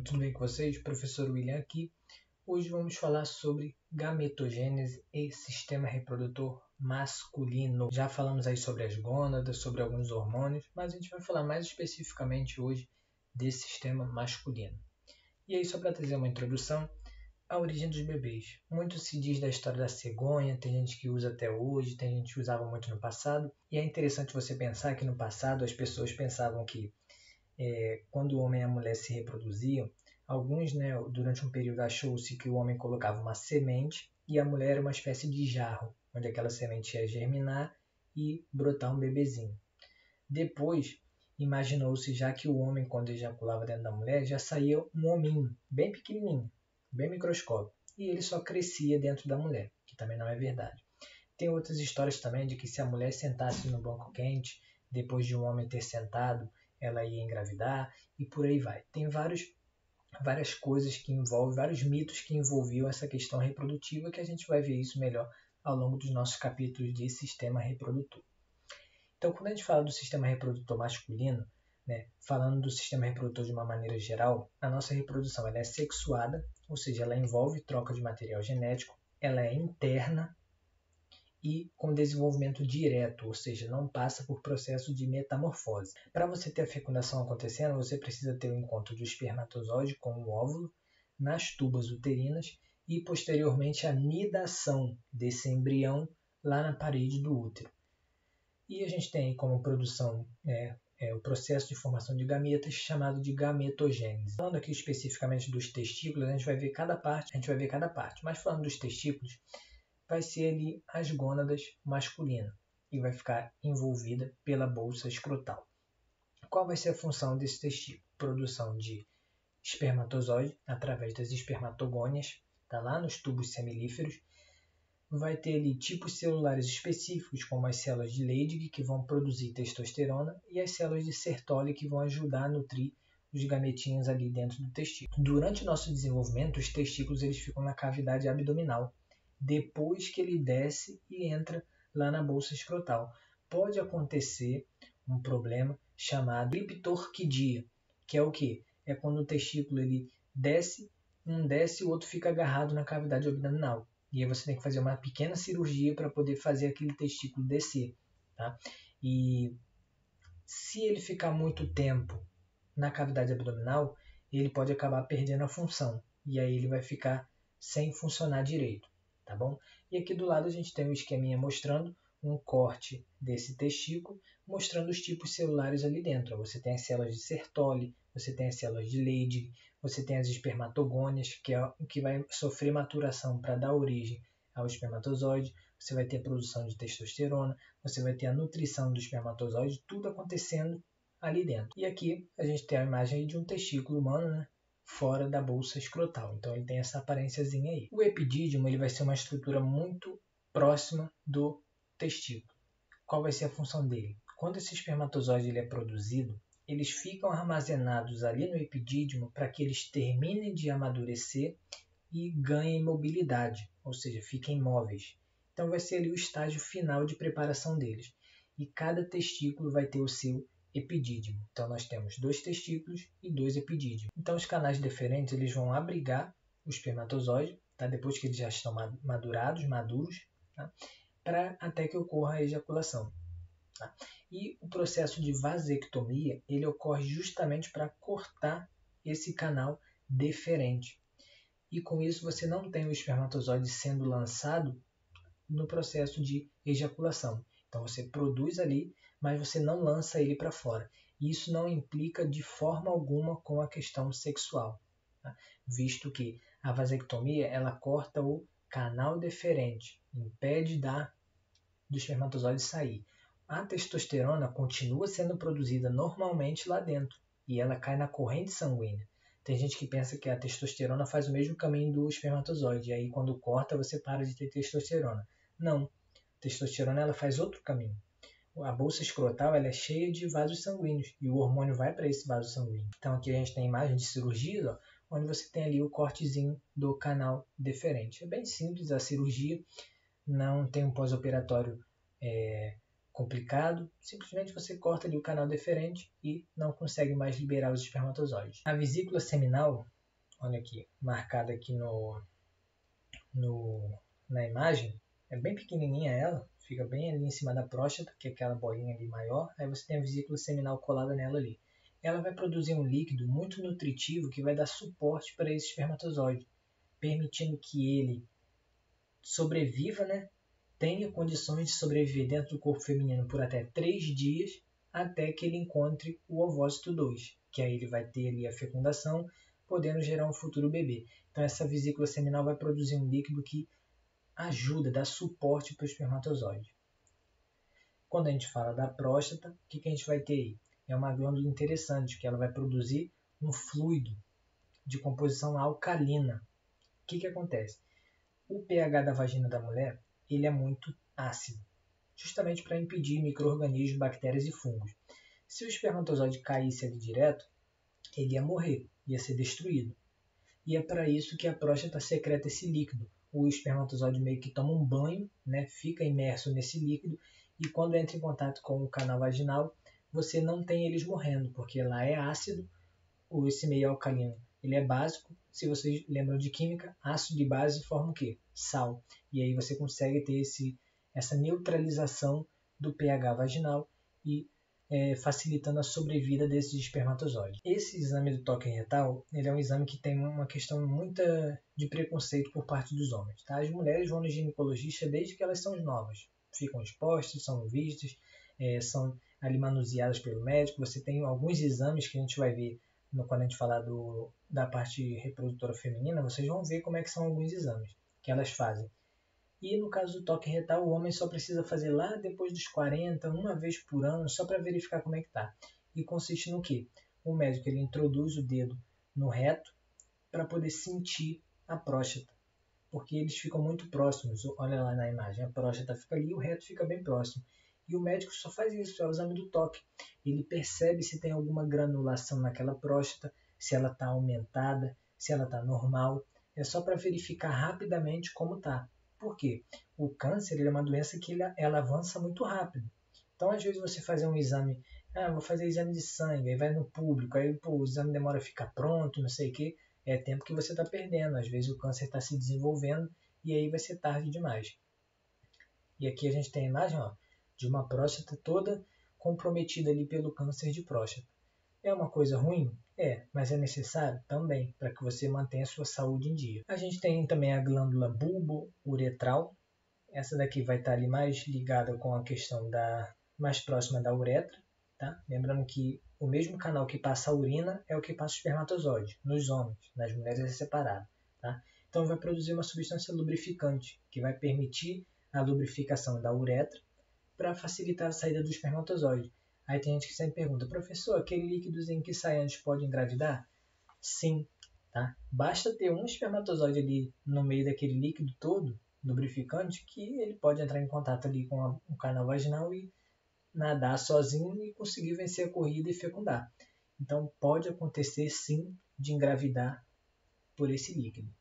tudo bem com vocês? Professor William aqui. Hoje vamos falar sobre gametogênese e sistema reprodutor masculino. Já falamos aí sobre as gônadas, sobre alguns hormônios, mas a gente vai falar mais especificamente hoje desse sistema masculino. E aí, só para trazer uma introdução, a origem dos bebês. Muito se diz da história da cegonha, tem gente que usa até hoje, tem gente que usava muito no passado, e é interessante você pensar que no passado as pessoas pensavam que quando o homem e a mulher se reproduziam, alguns, durante um período achou-se que o homem colocava uma semente e a mulher era uma espécie de jarro, onde aquela semente ia germinar e brotar um bebezinho. Depois, imaginou-se já que o homem, quando ejaculava dentro da mulher, já saía um hominho, bem pequenininho, bem microscópico, e ele só crescia dentro da mulher, que também não é verdade. Tem outras histórias também de que se a mulher sentasse no banco quente, depois de um homem ter sentado, ela ia engravidar e por aí vai. Tem várias coisas que envolvem, vários mitos que envolviam essa questão reprodutiva, que a gente vai ver isso melhor ao longo dos nossos capítulos de sistema reprodutor. Então, quando a gente fala do sistema reprodutor masculino, falando do sistema reprodutor de uma maneira geral, a nossa reprodução ela é sexuada, ou seja, ela envolve troca de material genético, ela é interna e com desenvolvimento direto, ou seja, não passa por processo de metamorfose. Para você ter a fecundação acontecendo, você precisa ter o encontro do espermatozoide com o óvulo nas tubas uterinas e posteriormente a nidação desse embrião lá na parede do útero. E a gente tem aí como produção o processo de formação de gametas chamado de gametogênese. Falando aqui especificamente dos testículos, a gente vai ver cada parte, mas falando dos testículos, vai ser ali as gônadas masculinas e vai ficar envolvida pela bolsa escrotal. Qual vai ser a função desse testículo? Produção de espermatozoide através das espermatogônias, tá lá nos tubos semilíferos. Vai ter ali tipos celulares específicos, como as células de Leydig, que vão produzir testosterona, e as células de Sertoli, que vão ajudar a nutrir os gametinhos ali dentro do testículo. Durante o nosso desenvolvimento, os testículos eles ficam na cavidade abdominal, depois que ele desce e entra lá na bolsa escrotal. Pode acontecer um problema chamado cliptorquidia, que é o quê? É quando o testículo ele desce, um desce e o outro fica agarrado na cavidade abdominal. E aí você tem que fazer uma pequena cirurgia para poder fazer aquele testículo descer. Tá? E se ele ficar muito tempo na cavidade abdominal, ele pode acabar perdendo a função. E aí ele vai ficar sem funcionar direito. Tá bom? E aqui do lado a gente tem um esqueminha mostrando um corte desse testículo, mostrando os tipos celulares ali dentro. Você tem as células de Sertoli, você tem as células de Leydig, você tem as espermatogônias, que vai sofrer maturação para dar origem ao espermatozoide, você vai ter a produção de testosterona, você vai ter a nutrição do espermatozoide, tudo acontecendo ali dentro. E aqui a gente tem a imagem de um testículo humano, fora da bolsa escrotal. Então ele tem essa aparênciazinha aí. O epidídimo ele vai ser uma estrutura muito próxima do testículo. Qual vai ser a função dele? Quando esse espermatozoide ele é produzido, eles ficam armazenados ali no epidídimo para que eles terminem de amadurecer e ganhem mobilidade, ou seja, fiquem móveis. Então vai ser ali o estágio final de preparação deles. E cada testículo vai ter o seu epidídimo. Então nós temos 2 testículos e 2 epidídimos. Então os canais deferentes eles vão abrigar o espermatozoide, tá? Depois que eles já estão maduros, tá? Até que ocorra a ejaculação. Tá? E o processo de vasectomia ele ocorre justamente para cortar esse canal deferente. E com isso você não tem o espermatozoide sendo lançado no processo de ejaculação. Então você produz ali, mas você não lança ele para fora. Isso não implica de forma alguma com a questão sexual, tá? Visto que a vasectomia ela corta o canal deferente, impede do espermatozoide sair. A testosterona continua sendo produzida normalmente lá dentro e ela cai na corrente sanguínea. Tem gente que pensa que a testosterona faz o mesmo caminho do espermatozoide, e aí quando corta você para de ter testosterona. Não, a testosterona ela faz outro caminho. A bolsa escrotal ela é cheia de vasos sanguíneos e o hormônio vai para esse vaso sanguíneo. Então aqui a gente tem imagem de cirurgia, onde você tem ali o cortezinho do canal deferente. É bem simples a cirurgia, não tem um pós-operatório complicado, simplesmente você corta ali o canal deferente e não consegue mais liberar os espermatozoides. A vesícula seminal, olha aqui, marcada aqui na imagem, é bem pequenininha ela, fica bem ali em cima da próstata, que é aquela bolinha ali maior, aí você tem a vesícula seminal colada nela ali. Ela vai produzir um líquido muito nutritivo que vai dar suporte para esse espermatozoide, permitindo que ele sobreviva, né? Tenha condições de sobreviver dentro do corpo feminino por até 3 dias, até que ele encontre o ovócito 2, que aí ele vai ter ali a fecundação, podendo gerar um futuro bebê. Então essa vesícula seminal vai produzir um líquido que ajuda, dá suporte para o espermatozoide. Quando a gente fala da próstata, o que a gente vai ter aí? É uma glândula interessante, que ela vai produzir um fluido de composição alcalina. O que acontece? O pH da vagina da mulher ele é muito ácido, justamente para impedir micro-organismos, bactérias e fungos. Se o espermatozoide caísse ali direto, ele ia morrer, ia ser destruído. E é para isso que a próstata secreta esse líquido. O espermatozoide meio que toma um banho, né, fica imerso nesse líquido, e quando entra em contato com o canal vaginal, você não tem eles morrendo, porque lá é ácido, ou esse meio alcalino ele é básico. Se vocês lembram de química, ácido e base formam o quê? Sal. E aí você consegue ter essa neutralização do pH vaginal e facilitando a sobrevida desses espermatozoides. Esse exame do toque retal ele é um exame que tem uma questão muita de preconceito por parte dos homens. Tá? As mulheres vão no ginecologista desde que elas são novas. Ficam expostas, são vistas, são ali manuseadas pelo médico. Você tem alguns exames que a gente vai ver quando a gente falar da parte reprodutora feminina, vocês vão ver como é que são alguns exames que elas fazem. E no caso do toque retal, o homem só precisa fazer lá depois dos 40, uma vez por ano, só para verificar como é que está. E consiste no quê? O médico ele introduz o dedo no reto para poder sentir a próstata, porque eles ficam muito próximos. Olha lá na imagem, a próstata fica ali e o reto fica bem próximo. E o médico só faz isso, é o exame do toque. Ele percebe se tem alguma granulação naquela próstata, se ela está aumentada, se ela está normal. É só para verificar rapidamente como está. Por quê? O câncer ele é uma doença que ela avança muito rápido. Então, às vezes, você fazer um exame, vou fazer exame de sangue, aí vai no público, aí o exame demora a ficar pronto, não sei o quê, é tempo que você está perdendo. Às vezes o câncer está se desenvolvendo e aí vai ser tarde demais. E aqui a gente tem a imagem de uma próstata toda comprometida ali pelo câncer de próstata. É uma coisa ruim? É, mas é necessário também para que você mantenha a sua saúde em dia. A gente tem também a glândula bulbo-uretral. Essa daqui vai estar ali mais ligada com a questão mais próxima da uretra. Tá? Lembrando que o mesmo canal que passa a urina é o que passa o espermatozoide. Nos homens, nas mulheres é separado. Tá? Então vai produzir uma substância lubrificante que vai permitir a lubrificação da uretra para facilitar a saída do espermatozoide. Aí tem gente que sempre pergunta, professor, aquele líquidozinho que sai antes pode engravidar? Sim, tá? Basta ter um espermatozoide ali no meio daquele líquido todo, lubrificante, que ele pode entrar em contato ali com o canal vaginal e nadar sozinho e conseguir vencer a corrida e fecundar. Então pode acontecer sim de engravidar por esse líquido,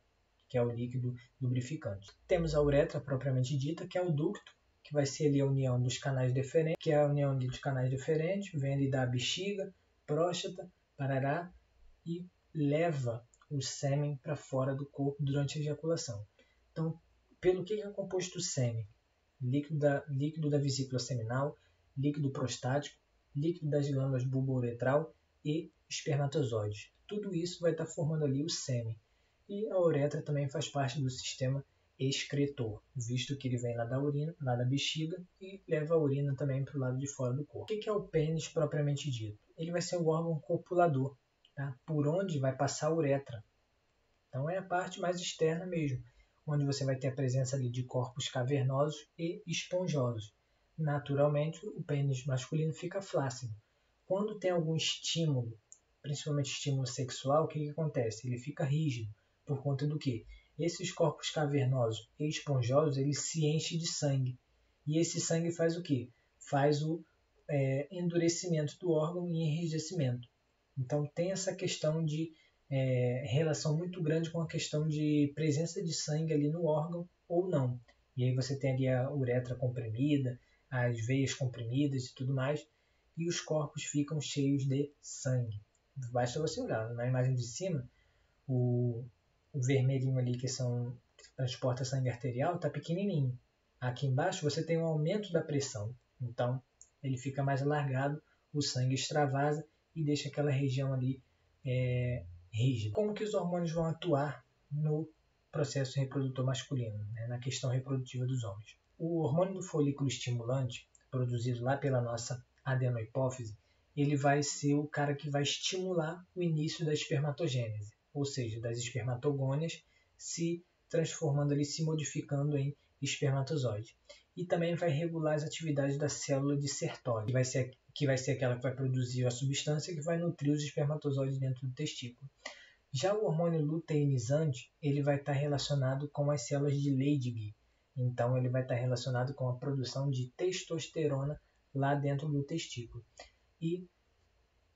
que é o líquido lubrificante. Temos a uretra propriamente dita, que é o ducto, que vai ser ali a união dos canais deferentes, que é a união dos canais deferentes, vem ali da bexiga, próstata, parará, e leva o sêmen para fora do corpo durante a ejaculação. Então, pelo que é composto o sêmen? Líquido da vesícula seminal, líquido prostático, líquido das glândulas bulbo-uretral e espermatozoides. Tudo isso vai estar formando ali o sêmen. E a uretra também faz parte do sistema excretor, visto que ele vem lá da urina, lá da bexiga, e leva a urina também para o lado de fora do corpo. O que é o pênis propriamente dito? Ele vai ser o órgão copulador, tá? Por onde vai passar a uretra. Então é a parte mais externa mesmo, onde você vai ter a presença ali de corpos cavernosos e esponjosos. Naturalmente, o pênis masculino fica flácido. Quando tem algum estímulo, principalmente estímulo sexual, o que acontece? Ele fica rígido. Por conta do quê? Esses corpos cavernosos e esponjosos, eles se enchem de sangue. E esse sangue faz o quê? Faz o endurecimento do órgão e enrijecimento. Então tem essa questão de relação muito grande com a questão de presença de sangue ali no órgão ou não. E aí você tem ali a uretra comprimida, as veias comprimidas e tudo mais, e os corpos ficam cheios de sangue. Basta você olhar na imagem de cima, o vermelhinho ali que transporta sangue arterial está pequenininho. Aqui embaixo você tem um aumento da pressão, então ele fica mais alargado, o sangue extravasa e deixa aquela região ali rígida. Como que os hormônios vão atuar no processo reprodutor masculino, né, na questão reprodutiva dos homens? O hormônio do folículo estimulante, produzido lá pela nossa adenohipófise, ele vai ser o cara que vai estimular o início da espermatogênese, ou seja, das espermatogônias se transformando ali, se modificando em espermatozoide. E também vai regular as atividades da célula de Sertoli, que vai ser aquela que vai produzir a substância que vai nutrir os espermatozoides dentro do testículo. Já o hormônio luteinizante, ele vai estar relacionado com as células de Leydig. Então, ele vai estar relacionado com a produção de testosterona lá dentro do testículo. E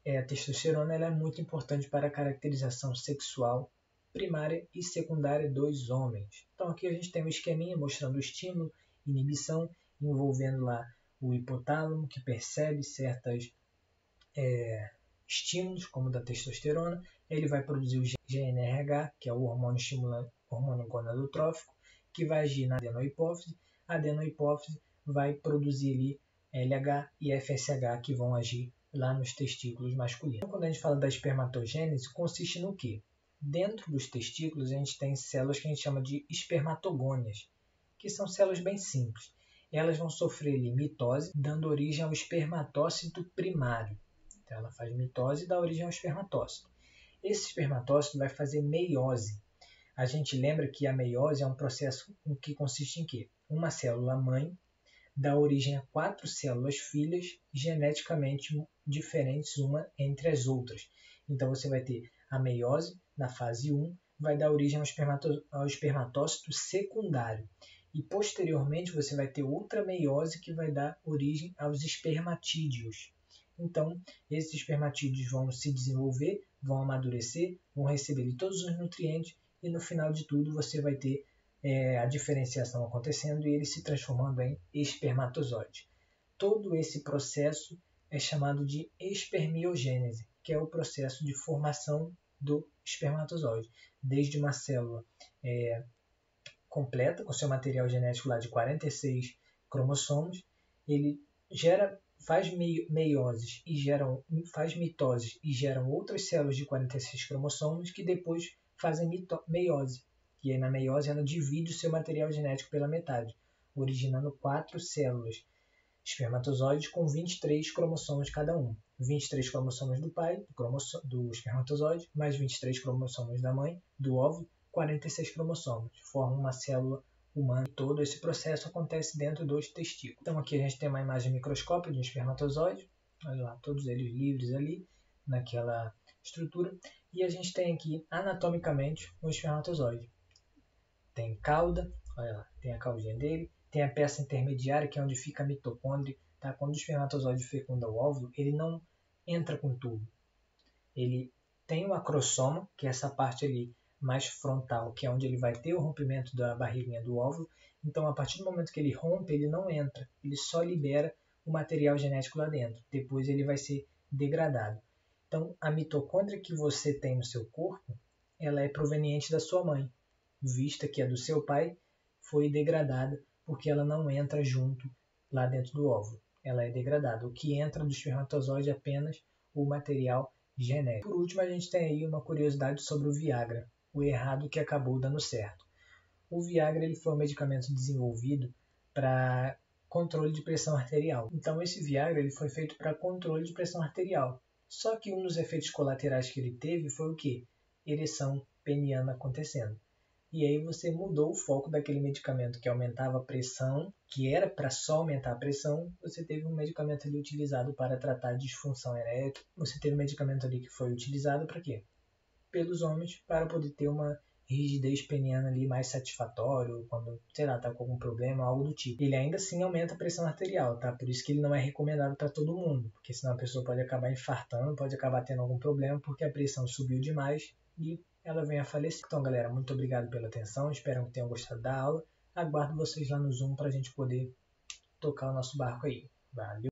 a testosterona ela é muito importante para a caracterização sexual primária e secundária dos homens. Então, aqui a gente tem um esqueminha mostrando o estímulo, inibição, envolvendo lá o hipotálamo, que percebe certos estímulos, como o da testosterona. Ele vai produzir o GnRH, que é o hormônio estimulante, hormônio gonadotrófico, que vai agir na adenohipófise. A adenohipófise vai produzir ali LH e FSH, que vão agir lá nos testículos masculinos. Então, quando a gente fala da espermatogênese, consiste no quê? Dentro dos testículos, a gente tem células que a gente chama de espermatogônias, que são células bem simples. Elas vão sofrer ali mitose, dando origem ao espermatócito primário. Então, ela faz mitose e dá origem ao espermatócito. Esse espermatócito vai fazer meiose. A gente lembra que a meiose é um processo que consiste em quê? Uma célula-mãe dá origem a 4 células filhas geneticamente diferentes uma entre as outras. Então, você vai ter a meiose na fase 1, vai dar origem ao espermatócito secundário. E, posteriormente, você vai ter outra meiose que vai dar origem aos espermatídeos. Então, esses espermatídeos vão se desenvolver, vão amadurecer, vão receber todos os nutrientes e, no final de tudo, você vai ter a diferenciação acontecendo e ele se transformando em espermatozoide. Todo esse processo é chamado de espermiogênese, que é o processo de formação do espermatozoide. Desde uma célula completa, com seu material genético lá de 46 cromossomos, ele faz meioses e faz mitoses e geram outras células de 46 cromossomos que depois fazem meiose. E aí na meiose ela divide o seu material genético pela metade, originando 4 células espermatozoides com 23 cromossomos cada um. 23 cromossomos do pai, do espermatozoide, mais 23 cromossomos da mãe, do óvulo, 46 cromossomos. Formam uma célula humana. Todo esse processo acontece dentro dos testículos. Então aqui a gente tem uma imagem microscópica de um espermatozoide. Olha lá, todos eles livres ali, naquela estrutura. E a gente tem aqui, anatomicamente, um espermatozoide. Tem cauda, olha lá, tem a caudinha dele, tem a peça intermediária, que é onde fica a mitocôndria. Tá? Quando o espermatozoide fecunda o óvulo, ele não entra com tubo. Ele tem o acrossoma, que é essa parte ali mais frontal, que é onde ele vai ter o rompimento da barriguinha do óvulo. Então, a partir do momento que ele rompe, ele não entra, ele só libera o material genético lá dentro. Depois ele vai ser degradado. Então, a mitocôndria que você tem no seu corpo, ela é proveniente da sua mãe, vista que a do seu pai foi degradada porque ela não entra junto lá dentro do óvulo. Ela é degradada. O que entra do espermatozoide é apenas o material genético. Por último, a gente tem aí uma curiosidade sobre o Viagra, o errado que acabou dando certo. O Viagra ele foi um medicamento desenvolvido para controle de pressão arterial. Então, esse Viagra ele foi feito para controle de pressão arterial. Só que um dos efeitos colaterais que ele teve foi o quê? Ereção peniana acontecendo. E aí você mudou o foco daquele medicamento que aumentava a pressão, que era para só aumentar a pressão, você teve um medicamento ali utilizado para tratar disfunção erétil. Você teve um medicamento ali que foi utilizado para quê? Pelos homens, para poder ter uma rigidez peniana ali mais satisfatório, quando, sei lá, tá com algum problema, algo do tipo. Ele ainda assim aumenta a pressão arterial, tá? Por isso que ele não é recomendado para todo mundo, porque senão a pessoa pode acabar infartando, pode acabar tendo algum problema, porque a pressão subiu demais e ela vem a falecer. Então, galera, muito obrigado pela atenção, espero que tenham gostado da aula. Aguardo vocês lá no Zoom para a gente poder tocar o nosso barco aí. Valeu!